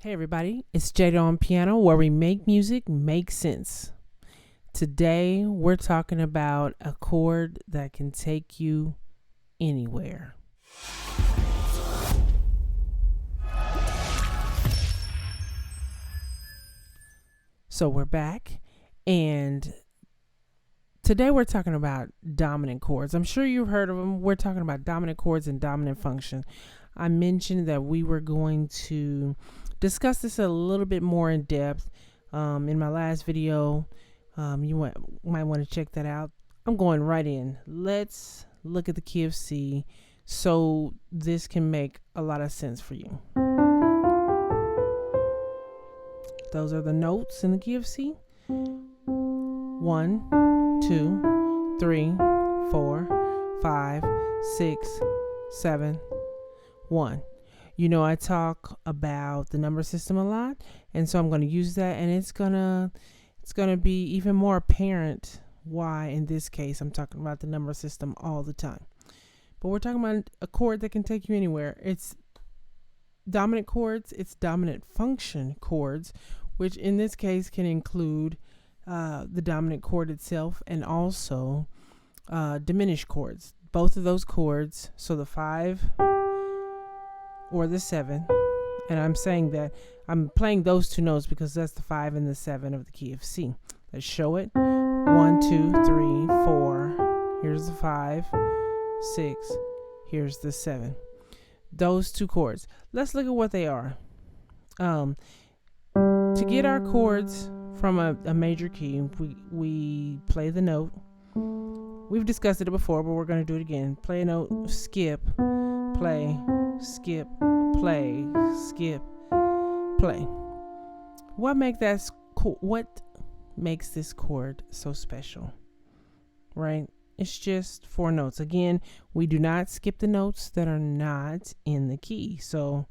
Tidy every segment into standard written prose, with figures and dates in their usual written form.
Hey everybody, it's Jada on piano, where we make music make sense. Today we're talking about a chord that can take you anywhere. So we're back, and today we're talking about dominant chords. I'm sure you've heard of them. We're talking about dominant chords and dominant function. I mentioned that we were going to discuss this a little bit more in depth in my last video. You might want to check that out. I'm going right in. Let's look at the key of C so this can make a lot of sense for you. Those are the notes in the key of C. 1, 2, 3, 4, 5, 6, 7, 1. You know, I talk about the number system a lot, and so I'm going to use that, and it's gonna be even more apparent why in this case I'm talking about the number system all the time. But we're talking about a chord that can take you anywhere. It's dominant chords, it's dominant function chords, which in this case can include the dominant chord itself and also diminished chords. Both of those chords, so the 5 or the 7, and I'm saying that I'm playing those two notes because that's the 5 and the 7 of the key of C. Let's show it. 1, 2, 3, 4. Here's the 5, 6. Here's the 7. Those two chords. Let's look at what they are. To get our chords from a major key, we play the note. We've discussed it before, but we're going to do it again. Play a note, skip, play, skip, play, skip, play. What makes this chord so special? Right? It's just 4 notes. Again, we do not skip the notes that are not in the key. So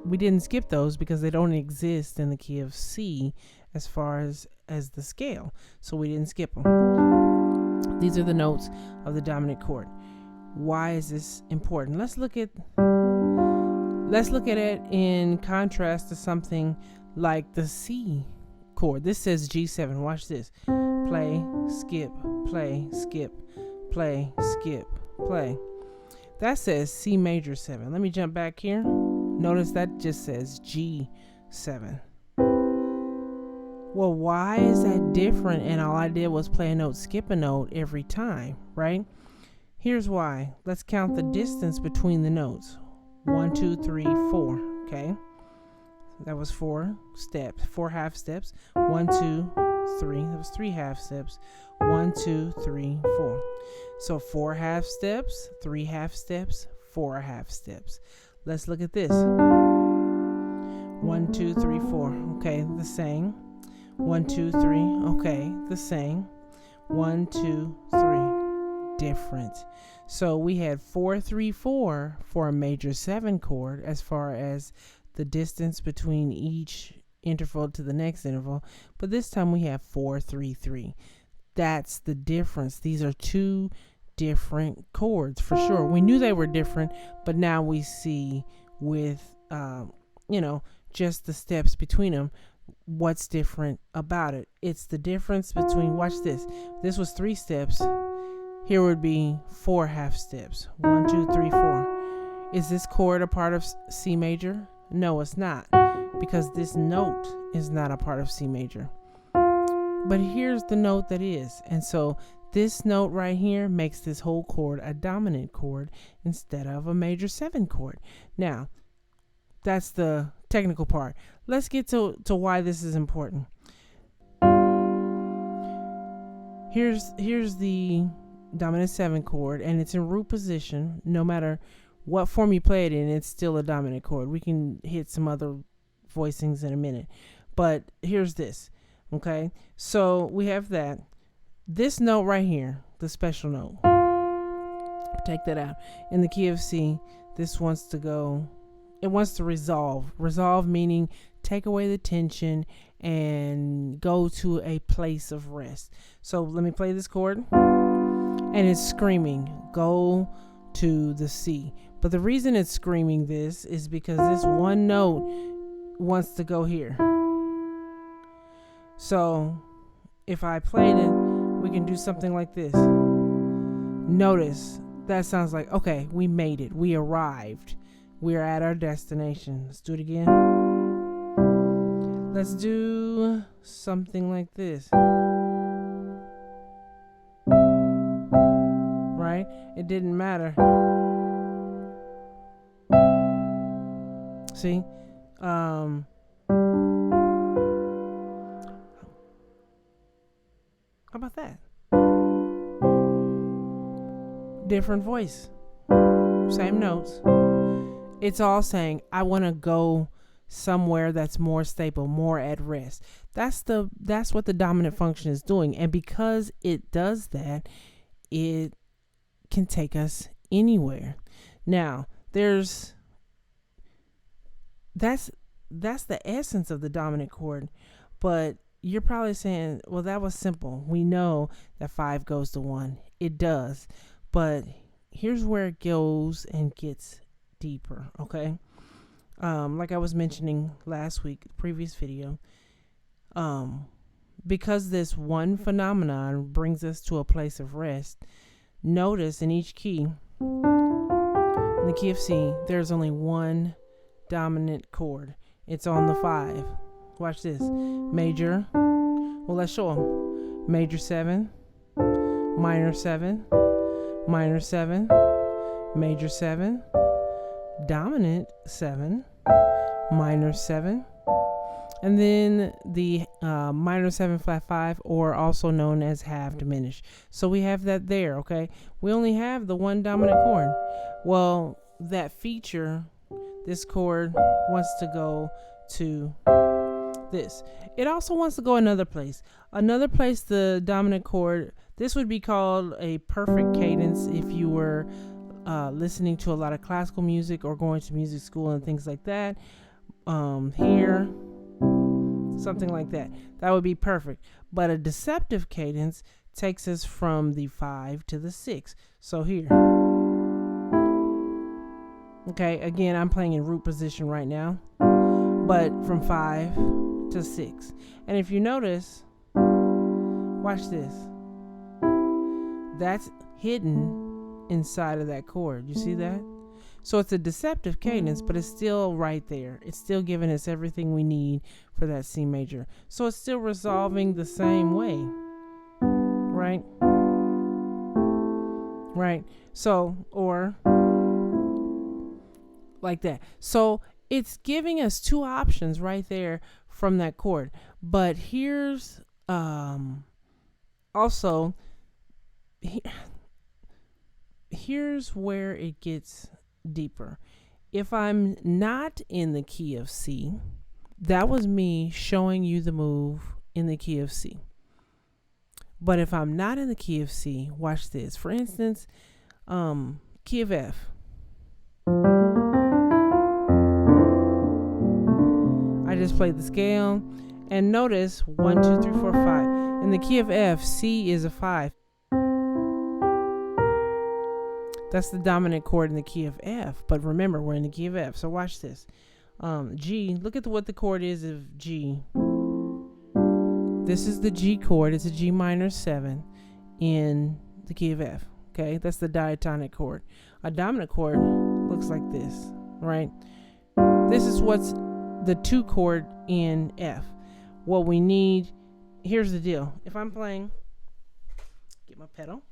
we didn't skip those because they don't exist in the key of C as far as the scale. So we didn't skip them. These are the notes of the dominant chord. Why is this important? Let's look at it in contrast to something like the C chord. This says G7. Watch this. Play, skip, play, skip, play, skip, play. That says C major 7. Let me jump back here. Notice that just says G7. Well, why is that different? And all I did was play a note, skip a note every time, right? Here's why. Let's count the distance between the notes. 1, 2, 3, 4. Okay. That was 4 steps, 4 half steps. 1, 2, 3. That was 3 half steps. 1, 2, 3, 4. So 4 half steps, 3 half steps, 4 half steps. Let's look at this. 1, 2, 3, 4. Okay, the same. 1, 2, 3. Okay, the same. 1, 2, 3. Different. So we had 4, 3, 4 for a major 7 chord as far as the distance between each interval to the next interval, but this time we have 4, 3, 3. That's the difference. These are two different chords for sure. We knew they were different, but now we see with just the steps between them what's different about it. It's the difference between, watch this. This was 3 steps. Here would be 4 half steps. 1, 2, 3, 4. Is this chord a part of C major? No, it's not, because this note is not a part of C major. But here's the note that is. And so this note right here makes this whole chord a dominant chord instead of a major 7 chord. Now, that's the technical part. Let's get to why this is important. Here's the dominant 7 chord, and it's in root position. No matter what form you play it in, it's still a dominant chord. We can hit some other voicings in a minute, but here's this. Okay, so we have that. This note right here, the special note, take that out. In the key of C, this wants to go, it wants to resolve. Resolve meaning take away the tension and go to a place of rest. So let me play this chord, and it's screaming, go to the C. But the reason it's screaming this is because this one note wants to go here. So if I played it, we can do something like this. Notice that sounds like, okay, we made it. We arrived. We're at our destination. Let's do it again. Let's do something like this. Right? It didn't matter. See? How about that? Different voice. Same notes. It's all saying, I want to go somewhere that's more stable, more at rest. That's what the dominant function is doing. And because it does that, it can take us anywhere. Now, that's the essence of the dominant chord. But you're probably saying, well, that was simple. We know that 5 goes to 1. It does. But here's where it goes and gets deeper, okay? Like I was mentioning last week, previous video, because this one phenomenon brings us to a place of rest, notice in each key, in the key of C, there's only one dominant chord. It's on the 5. Watch this. Major. Well, let's show them. Major 7, minor 7, minor 7, major 7, dominant 7, minor 7, and then the minor 7 flat 5, or also known as half diminished. So we have that there, okay? We only have the one dominant chord. Well, that feature, this chord wants to go to this. It also wants to go another place. Another place, the dominant chord, this would be called a perfect cadence if you were listening to a lot of classical music or going to music school and things like that. Here, something like that. That would be perfect. But a deceptive cadence takes us from the 5 to the 6. So here. Okay, again, I'm playing in root position right now, but from 5 to 6. And if you notice, watch this. That's hidden inside of that chord. You see that? So it's a deceptive cadence, but it's still right there. It's still giving us everything we need for that C major. So it's still resolving the same way. Right? Right. So, or like that. So it's giving us two options right there from that chord. But here's also here's where it gets deeper. If I'm not in the key of C, that was me showing you the move in the key of C. But if I'm not in the key of C, watch this. For instance, key of F. I just played the scale, and notice 1, 2, 3, 4, 5. In the key of F, C is a 5. That's the dominant chord in the key of F. But remember, we're in the key of F. So watch this. G, look at what the chord is of G. This is the G chord. It's a G minor 7 in the key of F. Okay, that's the diatonic chord. A dominant chord looks like this, right? This is what's the 2 chord in F. What we need, here's the deal. If I'm playing, get my pedal.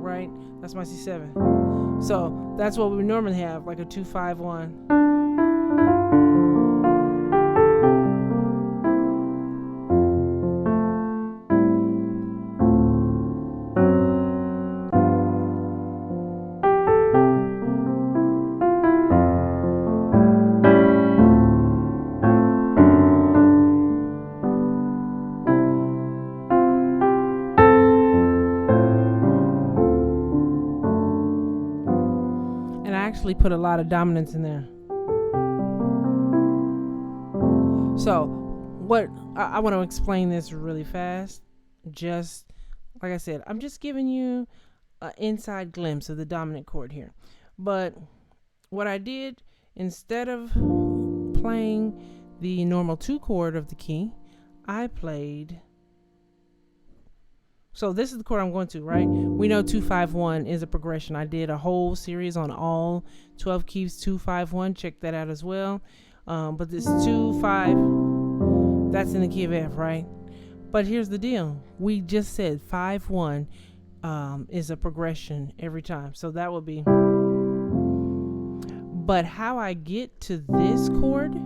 Right? That's my C7. So that's what we normally have, like a 2-5-1. Actually put a lot of dominance in there. So what I want to explain this really fast. Just like I said, I'm just giving you an inside glimpse of the dominant chord here. But what I did, instead of playing the normal 2 chord of the key, I played. So this is the chord I'm going to, right? We know 2-5-1 is a progression. I did a whole series on all 12 keys 2-5-1. Check that out as well. But this 2-5, that's in the key of F, right? But here's the deal. We just said 5-1 is a progression every time. So that would be. But how I get to this chord,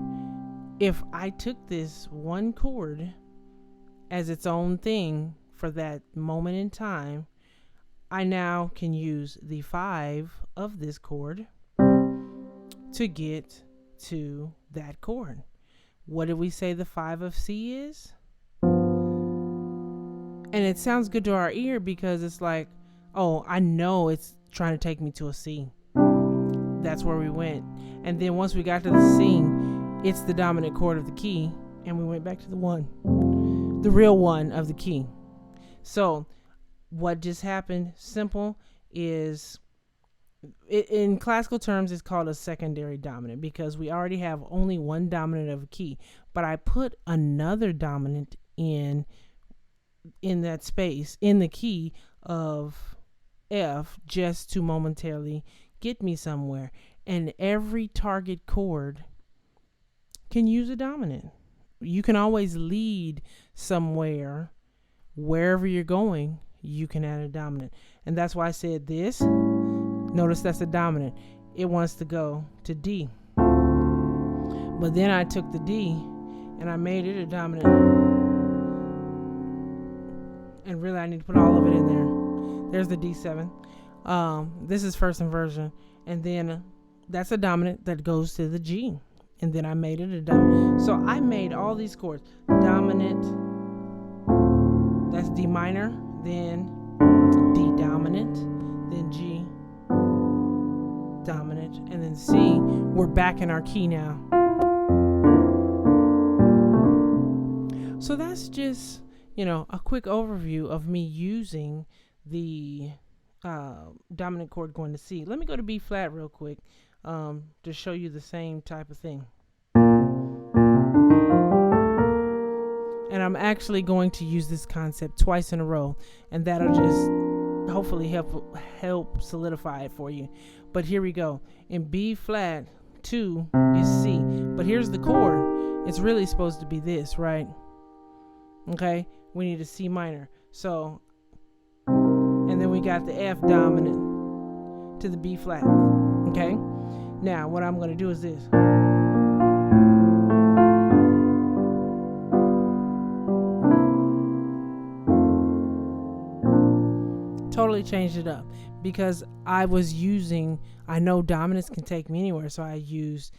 if I took this one chord as its own thing for that moment in time, I now can use the 5 of this chord to get to that chord. What did we say the 5 of C is? And it sounds good to our ear because it's like, oh, I know it's trying to take me to a C. That's where we went. And then once we got to the C, it's the dominant chord of the key, and we went back to the 1, the real 1 of the key. So what just happened, simple, is in classical terms it's called a secondary dominant, because we already have only one dominant of a key, but I put another dominant in that space in the key of F just to momentarily get me somewhere. And every target chord can use a dominant. You can always lead somewhere. Wherever you're going, you can add a dominant. And that's why I said this. Notice that's a dominant. It wants to go to D. But then I took the D and I made it a dominant. And really I need to put all of it in there. There's the D7. This is first inversion. And then that's a dominant that goes to the G. And then I made it a dominant. So I made all these chords. Dominant. That's D minor. Then D dominant. Then G dominant. And then C. We're back in our key now. So that's just, a quick overview of me using the dominant chord going to C. Let me go to B flat real quick to show you the same type of thing. And I'm actually going to use this concept twice in a row, and that'll just hopefully help solidify it for you. But here we go. In B flat, 2 is C. But here's the chord. It's really supposed to be this, right? Okay? We need a C minor. So, and then we got the F dominant to the B flat. Okay? Now, what I'm going to do is this. Totally changed it up because I know dominants can take me anywhere. So I used,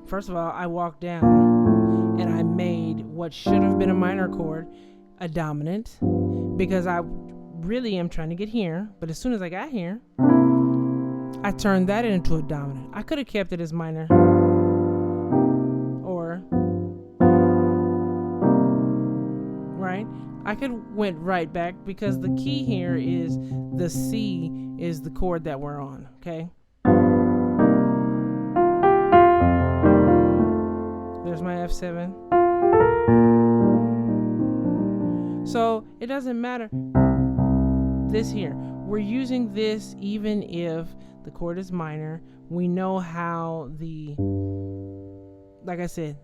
first of all, I walked down and I made what should have been a minor chord a dominant, because I really am trying to get here. But as soon as I got here, I turned that into a dominant. I could have kept it as minor, or right, I could went right back, because the key here is the C is the chord that we're on. Okay, there's my F7. So it doesn't matter this here. We're using this even if the chord is minor. We know how like I said,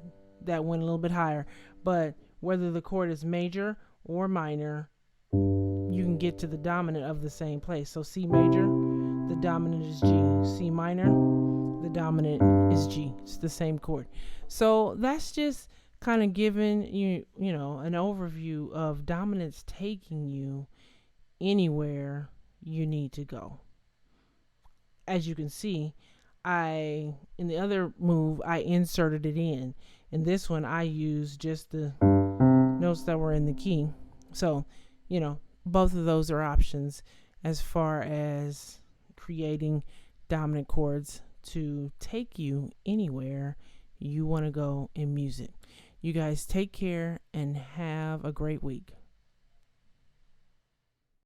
that went a little bit higher. But whether the chord is major or minor, you can get to the dominant of the same place. So C major, the dominant is G. C minor, the dominant is G. It's the same chord. So that's just kind of giving you, an overview of dominants taking you anywhere you need to go. As you can see, in the other move, I inserted it in. In this one, I used just the notes that were in the key. So, both of those are options as far as creating dominant chords to take you anywhere you want to go in music. You guys take care and have a great week.